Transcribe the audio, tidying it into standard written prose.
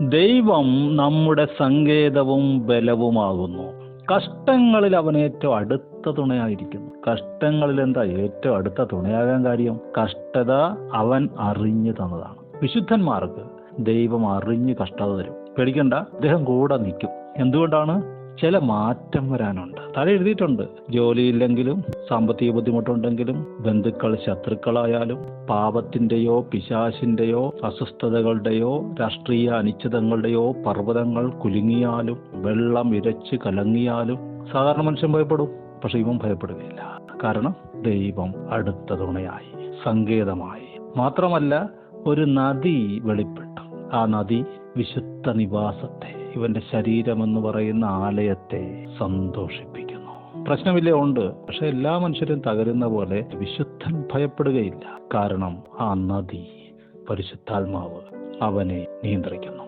ദൈവം നമ്മുടെ സങ്കേതവും ബലവുമാകുന്നു. കഷ്ടങ്ങളിൽ അവൻ ഏറ്റവും അടുത്ത തുണയായിരിക്കുന്നു. കഷ്ടങ്ങളിൽ എന്താ ഏറ്റവും അടുത്ത തുണയാകാൻ കാര്യം? കഷ്ടത അവൻ അറിഞ്ഞു തന്നതാണ്. വിശുദ്ധന്മാർക്ക് ദൈവം അറിഞ്ഞ് കഷ്ടത തരും. പേടിക്കണ്ട, അദ്ദേഹം കൂടെ നിൽക്കും. എന്തുകൊണ്ടാണ്? ചില മാറ്റം വരാനുണ്ട്. താഴെ എഴുതിയിട്ടുണ്ട്, ജോലിയില്ലെങ്കിലും സാമ്പത്തിക ബുദ്ധിമുട്ടുണ്ടെങ്കിലും ബന്ധുക്കൾ ശത്രുക്കളായാലും പാപത്തിന്റെയോ പിശാചിന്റെയോ അസ്വസ്ഥതകളുടെയോ രാഷ്ട്രീയ അനിശ്ചിതങ്ങളുടെയോ പർവ്വതങ്ങൾ കുലുങ്ങിയാലും വെള്ളം ഇരച്ച് കലങ്ങിയാലും സാധാരണ മനുഷ്യൻ ഭയപ്പെടും. പക്ഷെ ഇവൻ ഭയപ്പെടുകയില്ല. കാരണം ദൈവം അടുത്ത തുണയായി, സങ്കേതമായി. മാത്രമല്ല, ഒരു നദി വെളിപ്പെട്ടു. ആ നദി വിശുദ്ധ നിവാസത്തെ, ഇവന്റെ ശരീരമെന്ന് പറയുന്ന ആലയത്തെ സന്തോഷിപ്പിക്കുന്നു. പ്രശ്നമില്ലേ? ഉണ്ട്. പക്ഷെ എല്ലാ മനുഷ്യരും തകരുന്ന പോലെ വിശുദ്ധൻ ഭയപ്പെടുകയില്ല. കാരണം ആ നദി, പരിശുദ്ധാത്മാവ് അവനെ നിയന്ത്രിക്കുന്നു.